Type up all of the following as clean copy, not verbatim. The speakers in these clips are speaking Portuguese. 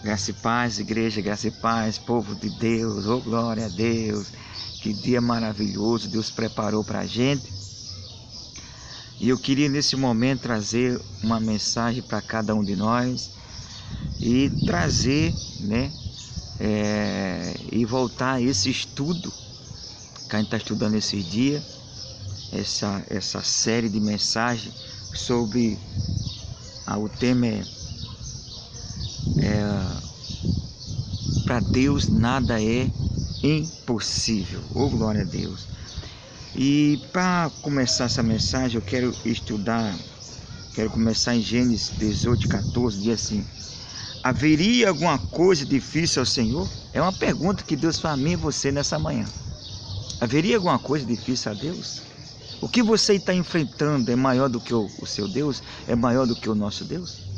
Graça e paz, igreja, graça e paz, povo de Deus, oh glória a Deus, que dia maravilhoso Deus preparou para a gente. E eu queria nesse momento trazer uma mensagem para cada um de nós e trazer, e voltar a esse estudo que a gente está estudando esses dias, essa série de mensagens sobre, o tema para Deus nada é impossível, oh glória a Deus. E para começar essa mensagem eu quero começar em Gênesis 18:14, diz assim: haveria alguma coisa difícil ao Senhor? É uma pergunta que Deus faz a mim e você nessa manhã. Haveria alguma coisa difícil a Deus? O que você está enfrentando é maior do que o seu Deus? É maior do que o nosso Deus?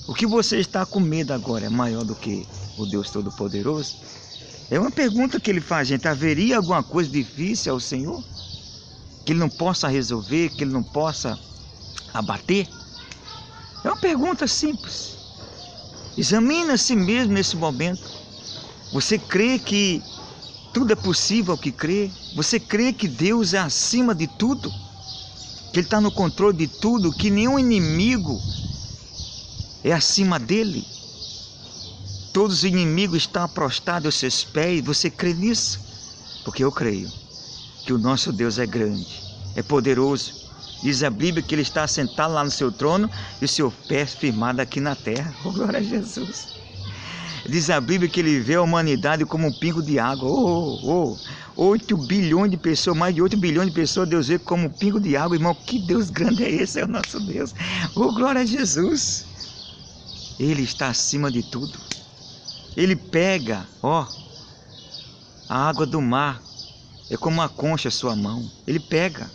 O que você está com medo agora é maior do que o Deus Todo-Poderoso? É uma pergunta que ele faz, gente. Haveria alguma coisa difícil ao Senhor? Que ele não possa resolver, que ele não possa abater? É uma pergunta simples. Examine a si mesmo nesse momento. Você crê que tudo é possível ao que crê? Você crê que Deus é acima de tudo? Que Ele está no controle de tudo? Que nenhum inimigo é acima dele? Todos os inimigos estão prostrados aos seus pés. Você crê nisso? Porque eu creio que o nosso Deus é grande, é poderoso. Diz a Bíblia que Ele está sentado lá no seu trono e o seu pé firmado aqui na terra. Oh, glória a Jesus. Diz a Bíblia que Ele vê a humanidade como um pingo de água. 8 bilhões de pessoas, mais de 8 bilhões de pessoas, Deus vê como um pingo de água. Irmão, que Deus grande é esse? É o nosso Deus. Oh, glória a Jesus. Ele está acima de tudo. Ele pega, a água do mar. É como uma concha a sua mão. Ele pega.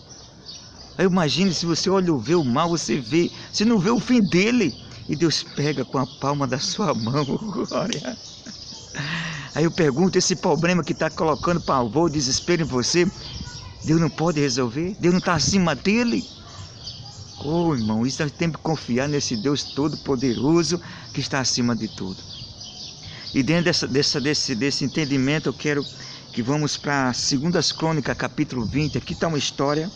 Aí imagine, se você olha, vê o mar, você não vê o fim dele. E Deus pega com a palma da sua mão, glória. Aí eu pergunto, esse problema que está colocando pavor, desespero em você, Deus não pode resolver? Deus não está acima dele? Oh, irmão, isso nós temos que confiar nesse Deus Todo-Poderoso que está acima de tudo. E dentro desse entendimento, eu quero que vamos para 2 Crônicas, capítulo 20. Aqui está uma história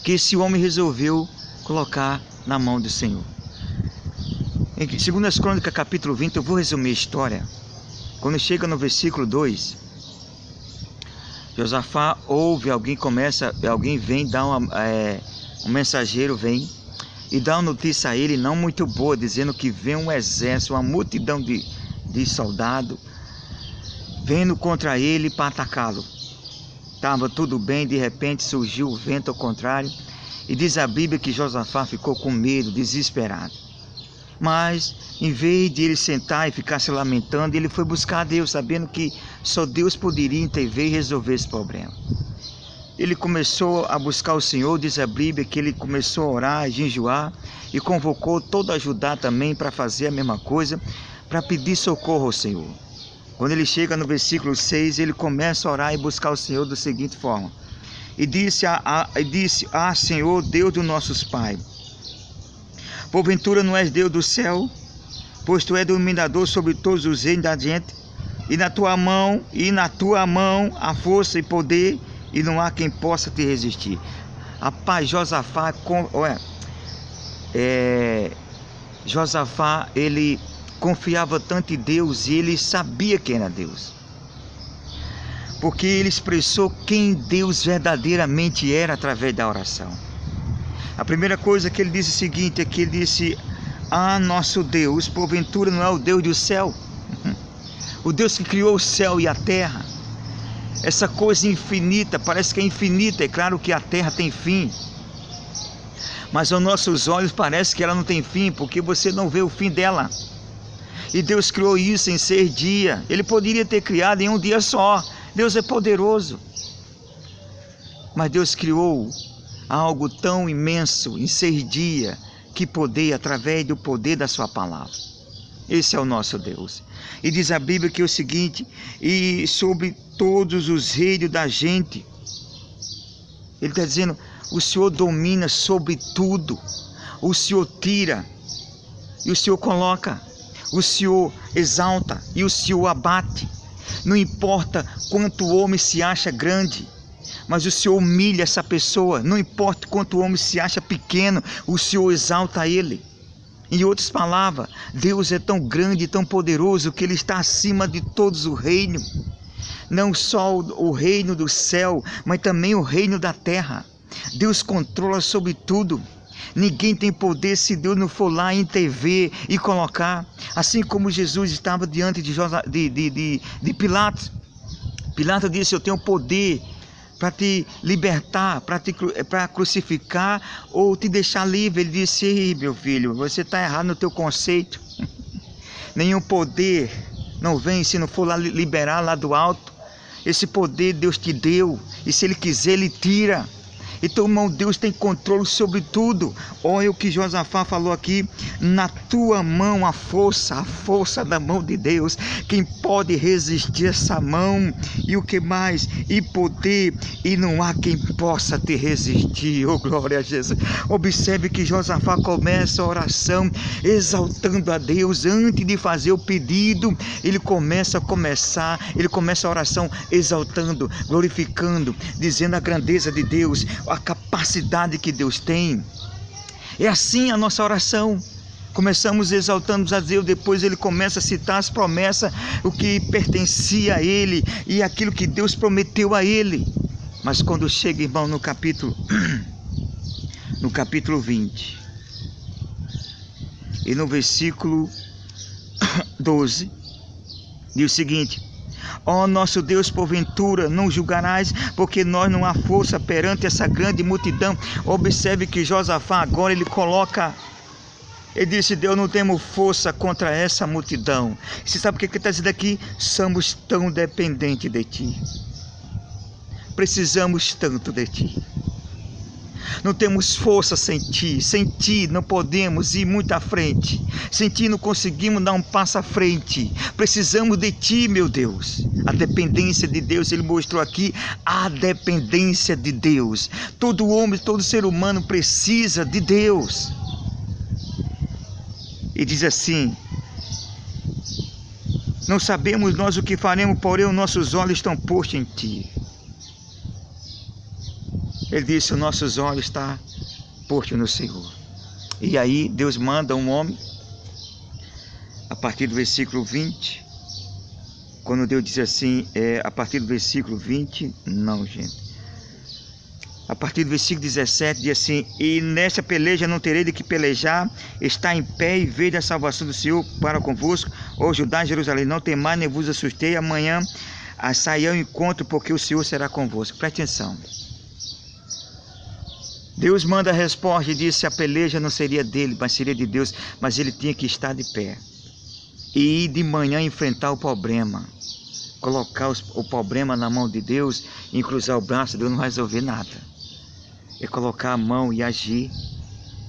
que esse homem resolveu colocar na mão do Senhor. Em 2 Crônicas, capítulo 20, eu vou resumir a história. Quando chega no versículo 2, Josafá ouve, alguém vem, um mensageiro vem e dá uma notícia a ele não muito boa, dizendo que vem um exército, uma multidão de soldados, vindo contra ele para atacá-lo. Estava tudo bem, de repente surgiu o vento ao contrário, e diz a Bíblia que Josafá ficou com medo, desesperado. Mas, em vez de ele sentar e ficar se lamentando, ele foi buscar a Deus, sabendo que só Deus poderia intervir e resolver esse problema. Ele começou a buscar o Senhor, diz a Bíblia que ele começou a orar, a jejuar, e convocou todo a Judá também para fazer a mesma coisa, para pedir socorro ao Senhor. Quando ele chega no versículo 6, ele começa a orar e buscar o Senhor da seguinte forma. E disse, Senhor, Deus dos nossos pais, porventura não és Deus do céu, pois tu és dominador sobre todos os reinos da gente, e na tua mão há força e poder, e não há quem possa te resistir. Rapaz, Josafá, ele confiava tanto em Deus e ele sabia quem era Deus, porque ele expressou quem Deus verdadeiramente era através da oração. A primeira coisa que ele disse é o seguinte, é que ele disse: nosso Deus, porventura não é o Deus do céu? O Deus que criou o céu e a terra, essa coisa infinita, parece que é infinita. É claro que a terra tem fim, mas aos nossos olhos parece que ela não tem fim, porque você não vê o fim dela. E Deus criou isso em 6 dias. Ele poderia ter criado em um dia só. Deus é poderoso. Mas Deus criou algo tão imenso em 6 dias, que poder, através do poder da sua palavra. Esse é o nosso Deus. E diz a Bíblia que é o seguinte: e sobre todos os reinos da gente. Ele está dizendo, o Senhor domina sobre tudo. O Senhor tira e o Senhor coloca. O Senhor exalta e o Senhor abate. Não importa quanto o homem se acha grande, mas o Senhor humilha essa pessoa. Não importa quanto o homem se acha pequeno, o Senhor exalta ele. Em outras palavras, Deus é tão grande e tão poderoso que Ele está acima de todos os reinos. Não só o reino do céu, mas também o reino da terra. Deus controla sobre tudo. Ninguém tem poder se Deus não for lá em TV e colocar. Assim como Jesus estava diante de Pilatos. Pilatos disse: eu tenho poder para te libertar, para crucificar ou te deixar livre. Ele disse: ei, meu filho, você está errado no teu conceito. Nenhum poder não vem se não for lá liberar lá do alto. Esse poder Deus te deu, e se Ele quiser, Ele tira. Então, irmão, Deus tem controle sobre tudo. Olha o que Josafá falou aqui: na tua mão a força da mão de Deus. Quem pode resistir essa mão? E o que mais? E poder, e não há quem possa te resistir. Oh, glória a Jesus. Observe que Josafá começa a oração exaltando a Deus. Antes de fazer o pedido, ele começa a oração exaltando, glorificando, dizendo a grandeza de Deus, a capacidade que Deus tem. É assim a nossa oração. Começamos exaltando a Deus, depois ele começa a citar as promessas, o que pertencia a ele e aquilo que Deus prometeu a ele. Mas quando chega, irmão, no capítulo 20 e no versículo 12, diz o seguinte: ó nosso Deus, porventura não julgarás, porque nós não há força perante essa grande multidão. Observe que Josafá agora ele disse: Deus, não temos força contra essa multidão. Você sabe o que está dizendo aqui? Somos tão dependentes de Ti, precisamos tanto de Ti. Não temos força sem Ti não podemos ir muito à frente, sem Ti não conseguimos dar um passo à frente, precisamos de Ti, meu Deus. A dependência de Deus, Ele mostrou aqui a dependência de Deus. Todo homem, todo ser humano precisa de Deus. E diz assim: não sabemos nós o que faremos, porém os nossos olhos estão postos em Ti. Ele disse: os nossos olhos estão postos no Senhor. E aí Deus manda um homem, a partir do versículo 20, quando Deus diz assim, a partir do versículo 20, não, gente. A partir do versículo 17 diz assim: e nesta peleja não terei de que pelejar, está em pé e veja a salvação do Senhor para convosco, ó Judá e Jerusalém, não temais nem vos assustei, amanhã sairei ao encontro, porque o Senhor será convosco. Preste atenção. Deus manda a resposta e disse: a peleja não seria dele, mas seria de Deus, mas ele tinha que estar de pé e ir de manhã enfrentar o problema, colocar o problema na mão de Deus e cruzar o braço. Deus não vai resolver nada, é colocar a mão e agir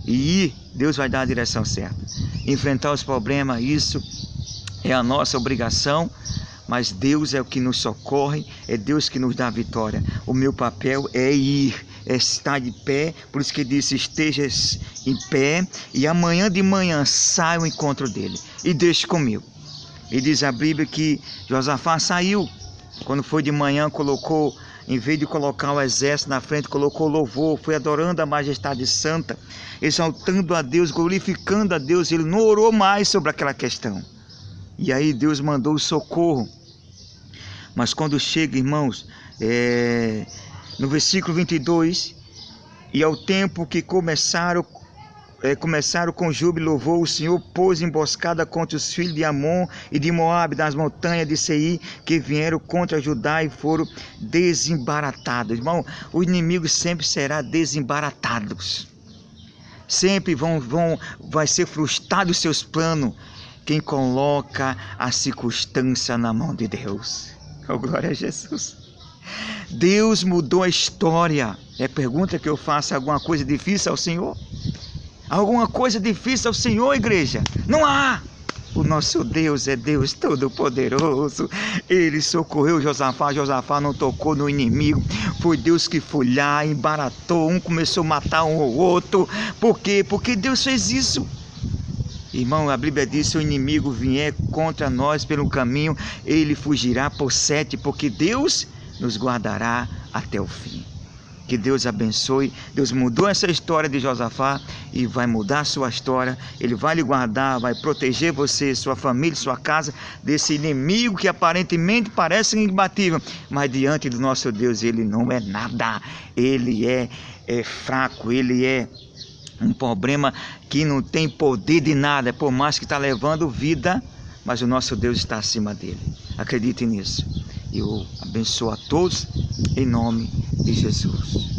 e ir. Deus vai dar a direção certa. Enfrentar os problemas, isso é a nossa obrigação, mas Deus é o que nos socorre, é Deus que nos dá a vitória. O meu papel é ir, é estar de pé. Por isso que disse: estejas em pé e amanhã de manhã saia ao encontro dele e deixe comigo. E diz a Bíblia que Josafá saiu. Quando foi de manhã, colocou, em vez de colocar o exército na frente, colocou louvor, foi adorando a majestade santa, exaltando a Deus, glorificando a Deus. Ele não orou mais sobre aquela questão. E aí Deus mandou o socorro. Mas quando chega, irmãos, no versículo 22, e ao tempo que começaram com júbilo, louvou o Senhor, pôs emboscada contra os filhos de Amon e de Moabe, das montanhas de Seir, que vieram contra Judá e foram desembaratados. Irmão, o inimigo sempre será desembaratado. Sempre vai ser frustrado os seus planos quem coloca a circunstância na mão de Deus. Oh, glória a Jesus. Deus mudou a história. É pergunta que eu faço: alguma coisa difícil ao Senhor? Alguma coisa difícil ao Senhor, igreja? Não há. O nosso Deus é Deus Todo-Poderoso. Ele socorreu Josafá. Josafá não tocou no inimigo. Foi Deus que foi lá, embaratou. Um começou a matar um ou outro. Por quê? Porque Deus fez isso. Irmão, a Bíblia diz: se o inimigo vier contra nós pelo caminho, ele fugirá por 7, porque Deus nos guardará até o fim. Que Deus abençoe. Deus mudou essa história de Josafá e vai mudar a sua história. Ele vai lhe guardar, vai proteger você, sua família, sua casa, desse inimigo que aparentemente parece imbatível, mas diante do nosso Deus ele não é nada. Ele é fraco, ele é um problema que não tem poder de nada, por mais que está levando vida, mas o nosso Deus está acima dele. Acredite nisso. Eu abençoo a todos em nome de Jesus.